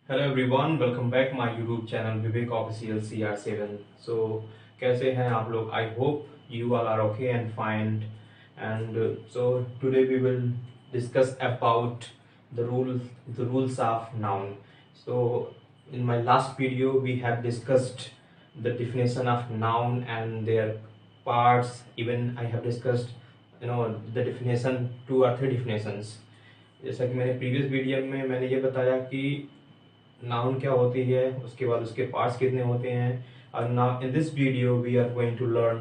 Hello everyone, welcome back my YouTube channel Vivek official CR7। So कैसे हैं आप लोग? I hope you all are okay and fine. And so today we will discuss about the rules of noun. So in my last video we have discussed the definition of noun and their parts. Even I have discussed the definition, two or three definitions. जैसा कि मैंने previous video में मैंने ये बताया कि noun क्या होती है, उसके बाद उसके पार्ट्स कितने होते हैं। और now in this video we are going to learn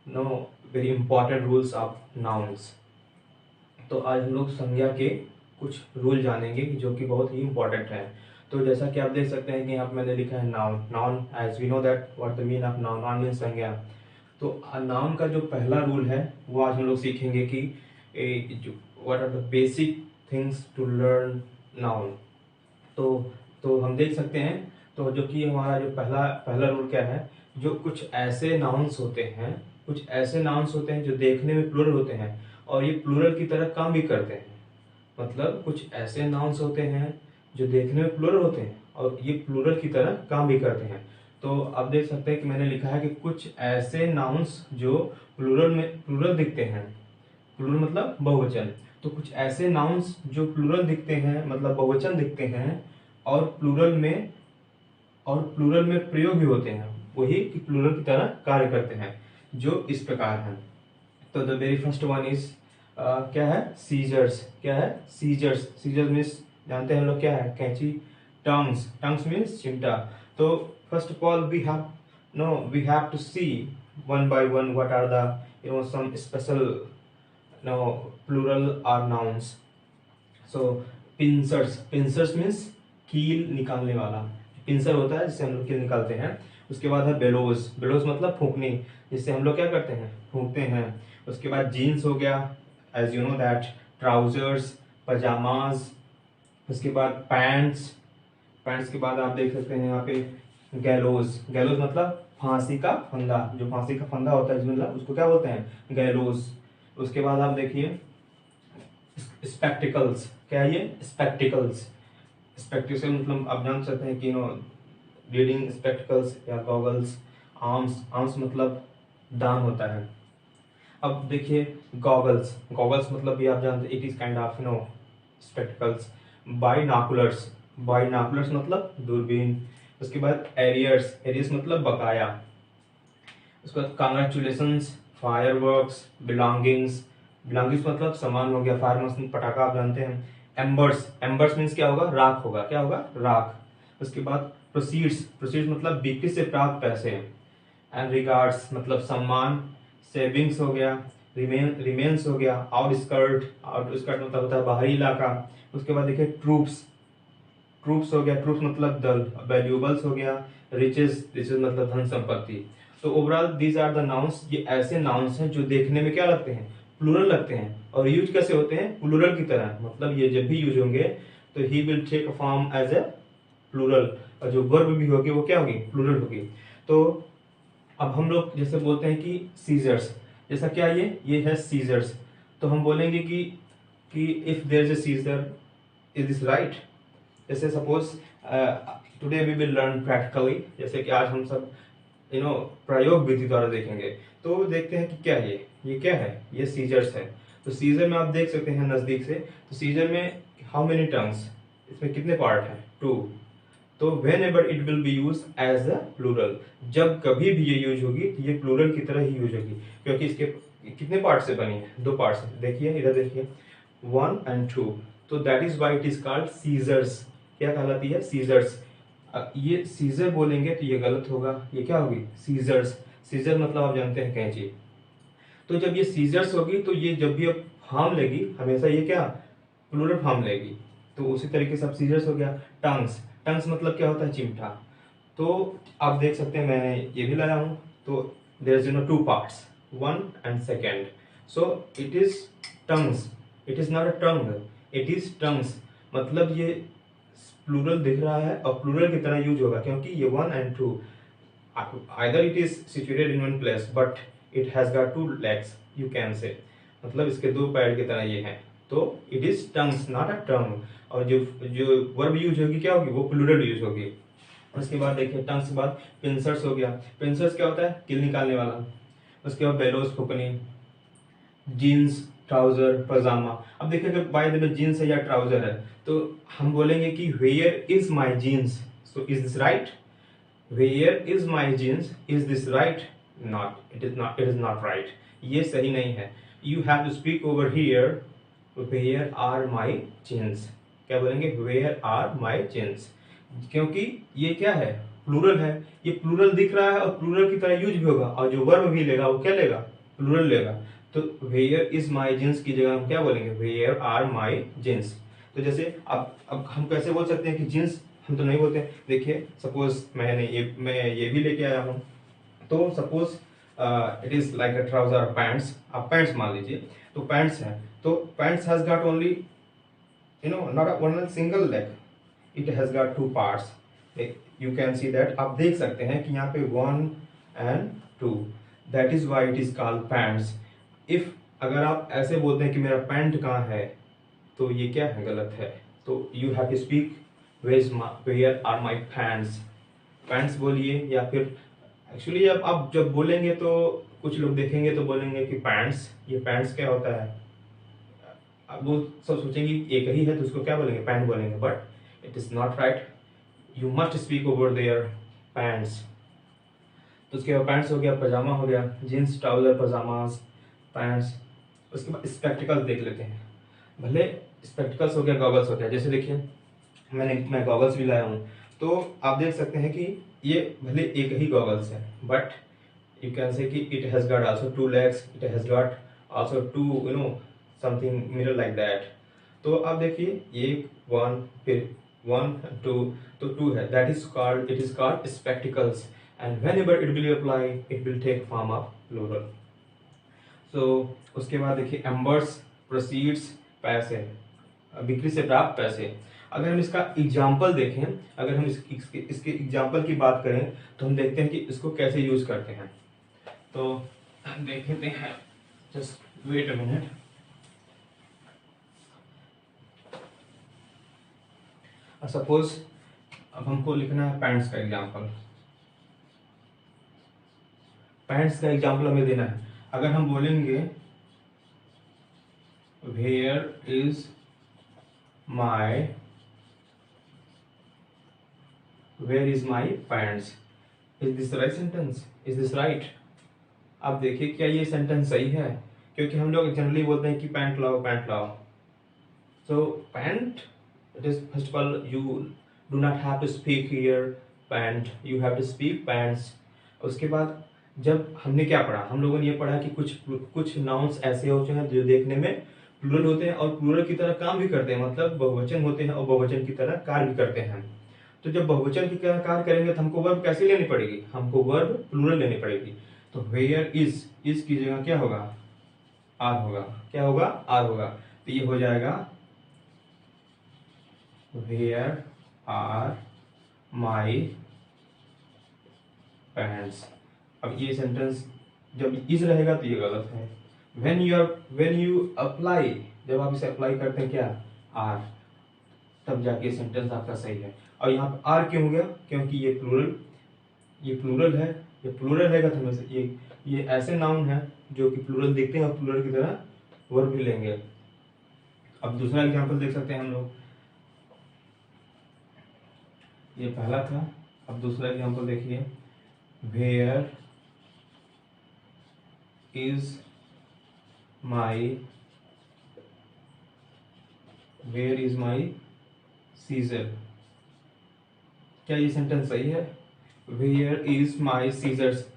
no very important rules of nouns. तो आज हम लोग संज्ञा के कुछ रूल जानेंगे जो कि बहुत ही इंपॉर्टेंट है। तो जैसा कि आप देख सकते हैं कि यहाँ पे मैंने लिखा है noun. Noun as we know that what the mean of noun. Noun mean संज्ञा। तो नाउन का जो पहला रूल है वो आज हम लोग सीखेंगे कि what are the basic things to learn noun. तो हम देख सकते हैं, तो जो कि हमारा जो पहला पहला रूल क्या है, जो कुछ ऐसे नाउन्स होते हैं, कुछ ऐसे नाउन्स होते हैं जो देखने में प्लूरल होते हैं और ये प्लूरल की तरह काम भी करते हैं। मतलब कुछ ऐसे नाउन्स होते हैं जो देखने में प्लूरल होते हैं और ये प्लूरल की तरह काम भी करते हैं। तो आप देख सकते हैं कि मैंने लिखा है कि कुछ ऐसे नाउन्स जो प्लूरल दिखते हैं। प्लूरल मतलब बहुवचन। तो कुछ ऐसे नाउन्स जो प्लूरल दिखते हैं, मतलब बहुवचन दिखते हैं और प्लूरल में प्रयोग भी होते हैं, वही कि प्लूरल की तरह कार्य करते हैं, जो इस प्रकार हैं। तो the very first one is क्या है? सीजर्स। क्या है? सीजर्स। सीजर्स मीन्स जानते हैं हम लोग क्या है? कैंची। टंग्स। टंग्स मीन्स चिमटा। तो first of all we have to see one by one what are the some special plural or nouns. So pincers। pincers means कील निकालने वाला। पिंसर होता है जिससे हम लोग कील निकालते हैं। उसके बाद है बेलोज। बेलोज मतलब फूंकनी, जिससे हम लोग क्या करते हैं? फूंकते हैं। उसके बाद जीन्स हो गया, as you know that. Trousers, pyjamas. उसके बाद पैंट्स। पैंट्स के बाद आप देख सकते हैं यहाँ पे गैलोज। गैलोज मतलब फांसी का फंदा। जो फांसी का फंदा होता है मतलब उसको क्या बोलते हैं? गैलोज। उसके बाद आप देखिए स्पेक्टिकल्स। क्या है ये? स्पेक्टिकल्स। स्पेक्टिकल्स मतलब आप जान सकते हैं कि रीडिंग स्पेक्टिकल्स या गॉगल्स। आर्म्स। आर्म्स मतलब दान होता है। अब देखिए गॉगल्स। गॉगल्स मतलब ये आप जानते हैं, it is kind of spectacles. Binoculars. Binoculars मतलब दूरबीन। उसके बाद एरियर्स। एरियर्स मतलब बकाया। उसके बाद कांग्रेचुलेशंस, फायरवर्क्स, बिलोंगिंग्स। बिलोंगिंग्स मतलब सामान हो गया। फायरवर्क्स पटाखा आप जानते हैं। एम्बर्स। एम्बर्स मीन्स क्या होगा? राख होगा। क्या होगा? राख। उसके बाद प्रोसीड्स। प्रोसीड्स मतलब बिक्री से प्राप्त पैसे। एंड रिगार्ड्स मतलब सम्मान। सेविंग्स हो गया। रिमेन्स हो गया। आउटस्कर्ट। आउटस्कर्ट मतलब होता है बाहरी इलाका। उसके बाद देखिए ट्रूप्स। ट्रूप्स हो गया। ट्रूप्स मतलब दल। वैल्यूएबल्स हो गया। रिचेस। रिचेस मतलब धन संपत्ति। तो overall these are the nouns. ये ऐसे नाउन्स हैं जो देखने में क्या लगते हैं? प्लूरल लगते हैं। और यूज कैसे होते हैं? प्लूरल की तरह। मतलब ये जब भी यूज होंगे तो he will take a form as a plural, और जो वर्ब भी होगी वो क्या होगी? प्लूरल होगी। तो अब हम लोग जैसे बोलते हैं कि सीजर्स। जैसा क्या ये है सीजर्स। तो हम बोलेंगे कि if there is a scissor, is this right? जैसे suppose today we will learn practically. जैसे कि आज हम सब प्रयोग विधि द्वारा देखेंगे। तो देखते हैं कि क्या ये क्या है? ये सीजर्स है। तो सीजर में आप देख सकते हैं नजदीक से। तो सीजर में हाउ मेनी टर्म्स? इसमें कितने पार्ट हैं? 2। तो whenever it will be use as a plural, जब कभी भी ये यूज होगी तो ये प्लूरल की तरह ही यूज होगी, क्योंकि इसके कितने पार्ट से बनी है? 2 पार्ट से। देखिए इधर देखिए 1 and 2। तो that is why it is called scissors. क्या कहलाती है? सीजर्स। ये सीजर बोलेंगे तो ये गलत होगा। ये क्या होगी? सीजर्स। सीजर मतलब आप जानते हैं कैंची। तो जब ये सीजर्स होगी तो ये जब भी अब फॉर्म लेगी हमेशा ये क्या? प्लूरल फॉर्म लेगी। तो उसी तरीके से अब सीजर्स हो गया। टंग्स। टंग्स मतलब क्या होता है? चिमटा। तो आप देख सकते हैं मैंने ये भी लाया हूं। तो there is 2 parts, 1 and 2nd। So it is tongs. It is not a tong, it is tongs. मतलब ये प्लूरल दिख रहा है और प्लूरल की तरह यूज होगा, क्योंकि ये 1 and 2 either it is situated in one place but it has got 2 legs, you can say। मतलब इसके 2 पैर की तरह ये हैं। तो it is tongs not a tong. और जो जो वर्ब यूज होगी क्या होगी, वो प्लूरल यूज होगी। उसके बाद देखिए टंग्स के बाद पिंसर्स हो गया। पिंसर्स क्या होता है, किल निकालने वाला। उसके बाद बेलोस फुकनी, जीन्स, ट्राउजर, पजामा। अब देखिए अगर बाय द वे जीन्स है या ट्राउजर है तो हम बोलेंगे कि where is my jeans, so is this right, where is my jeans, is this right, not, it is not, it is not right, ये सही नहीं है। You have to speak over here, where are my jeans. क्या बोलेंगे, where are my jeans, क्योंकि ये क्या है, प्लूरल है, ये प्लूरल दिख रहा है और प्लूरल की तरह यूज भी होगा, और जो वर्ब भी लेगा वो क्या लेगा, प्लूरल लेगा। तो वेयर इज माई जीन्स की जगह हम क्या बोलेंगे, वेयर आर माई जीन्स। तो जैसे अब हम कैसे बोल सकते हैं कि जीन्स, हम तो नहीं बोलते। देखिए सपोज मैं ये भी लेके आया हूँ, तो suppose it is like a trouser pants, आप पैंट्स मान लीजिए, तो पैंट्स है, तो pants has got only not a one single leg, it has got two parts, you can see that, आप देख सकते हैं कि यहाँ पे 1 and 2, that is why it is called pants। if अगर आप ऐसे बोलते हैं कि मेरा पैंट कहाँ है, तो ये क्या है, गलत है। तो you have to speak where are my pants, pants बोलिए, या फिर एक्चुअली अब आप जब बोलेंगे तो कुछ लोग देखेंगे तो बोलेंगे कि पैंट्स, ये पैंट्स क्या होता है, अब वो सब सोचेंगे एक ही है तो उसको क्या बोलेंगे, पैंट बोलेंगे, but it is not right, you must speak over there pants. तो उसके बाद पैंट्स हो गया, पजामा हो गया, जीन्स, ट्राउजर, पजामास, पैंट्स। उसके बाद स्पेक्टिकल्स देख लेते हैं। भले स्पेक्टिकल्स हो गया, गॉगल्स हो गया। जैसे देखिए मैं गॉगल्स भी लाया हूँ, तो आप देख सकते हैं कि ये भले एक ही गॉगल्स है, बट you can say कि it has got also 2 legs, it has got also 2 something mirror like that। तो आप देखिए ये 1 फिर 1 2, तो 2 है, that is called, it is called spectacles, and whenever it will apply it will take form of plural। so उसके बाद देखिए एम्बर्स, प्रोसीड्स, पैसे, बिक्री से प्राप्त पैसे। अगर हम इसका एग्जाम्पल देखें, अगर हम इसके एग्जाम्पल की बात करें तो हम देखते हैं कि इसको कैसे यूज करते हैं। तो देख लेते हैं, just wait a minute. Suppose अब हमको लिखना है पैंट्स का एग्जाम्पल, पैंट्स का एग्जाम्पल हमें देना है। अगर हम बोलेंगे where is my, where is my pants, is this right sentence, is this right. आप देखिए क्या ये सेंटेंस सही है, क्योंकि हम लोग जनरली बोलते हैं कि पैंट लाओ, पैंट लाओ। सो pant, it is first of all you do not have to speak here pant, you have to speak pants। उसके बाद जब हमने क्या पढ़ा, हम लोगों ने ये पढ़ा कि कुछ नाउन्स ऐसे होते हैं जो देखने में प्लूरल होते हैं और प्लूरल की तरह काम भी करते हैं, मतलब बहुवचन होते हैं और बहुवचन की तरह कार्य भी करते हैं। तो जब बहुवचन की तरह कार्य करेंगे तो हमको वर्ब कैसे लेनी पड़ेगी, हमको वर्ब प्लूरल लेनी पड़ेगी। तो वेयर इज की जगह क्या होगा, आर होगा, क्या होगा, आर होगा। तो ये हो जाएगा Where are my pants। अब ये सेंटेंस जब इज रहेगा तो ये गलत है। when you apply, जब आप इसे अप्लाई करते हैं क्या, आर, तब जाके सेंटेंस आपका सही है। और यहाँ पे आर क्यों हो गया, क्योंकि ये प्लूरल है, ये प्लूरल रहेगा तो हमें ये ऐसे नाउन है जो कि प्लूरल देखते हैं और प्लूरल की तरह वर्ब भी लेंगे। अब दूसरा एग्जांपल देख सकते हैं हम लोग, ये पहला था, अब दूसरा एग्जांपल देखिए, वेयर इज माई सीजर। क्या ये सेंटेंस सही है, where is my scissors,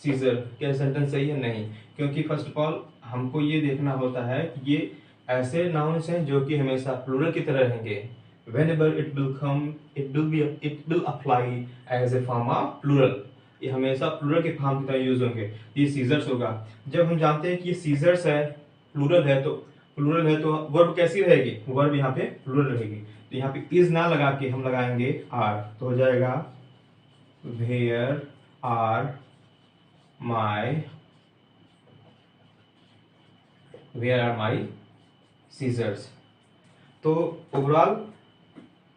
scissor, क्या सेंटेंस सही है, नहीं, क्योंकि फर्स्ट ऑफ ऑल हमको ये देखना होता है कि ये ऐसे नाउन्स हैं जो कि हमेशा प्लूरल की तरह रहेंगे। whenever it will come, it will apply as a form of plural, ये हमेशा प्लूरल के फॉर्म की तरह यूज होंगे। ये सीजर्स होगा, जब हम जानते हैं कि ये सीजर्स है, प्लूरल है, तो वर्ब कैसी रहेगी, वर्ब यहाँ पे प्लूरल रहेगी। तो यहाँ पे इज ना लगा के हम लगाएंगे आर, तो हो जाएगा वेयर आर माई सीजर्स। तो overall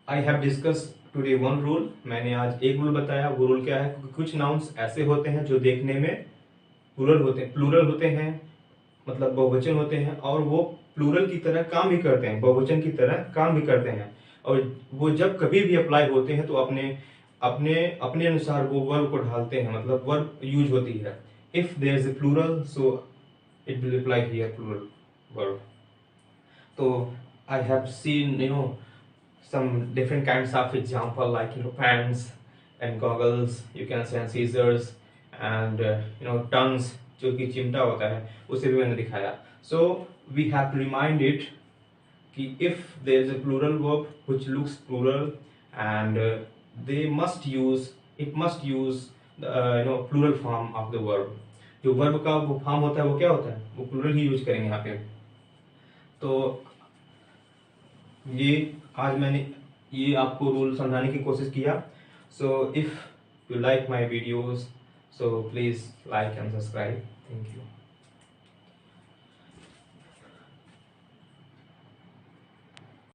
I have discuss today one rule. मैंने आज एक रूल बताया। वो रूल क्या है? क्योंकि कुछ नाउन्स ऐसे होते हैं जो देखने में प्लूरल होते हैं, मतलब बहुवचन होते हैं, और वो प्लूरल की तरह काम भी करते हैं, बहुवचन की तरह काम भी करते हैं। और वो जब कभी भी अप्लाई होते हैं तो अपने अपने अपने अनुसार वो वर्ब को ढालते हैं, मतलब वर्ब यूज होती है। If there is a plural so it will apply here plural verb. तो I have seen some different kinds of example, like pants and goggles, you can say, and scissors and tongues, जो कि चिमटा होता है, उसे भी मैंने दिखाया। So we have to remind it कि if there is a plural verb which looks plural and it must use the plural form of the verb। जो verb का वो फॉर्म होता है वो क्या होता है? वो plural ही यूज करेंगे यहाँ पे। तो ये आज मैंने ये आपको रूल समझाने की कोशिश किया। So if you like my videos so please like and subscribe. Thank you.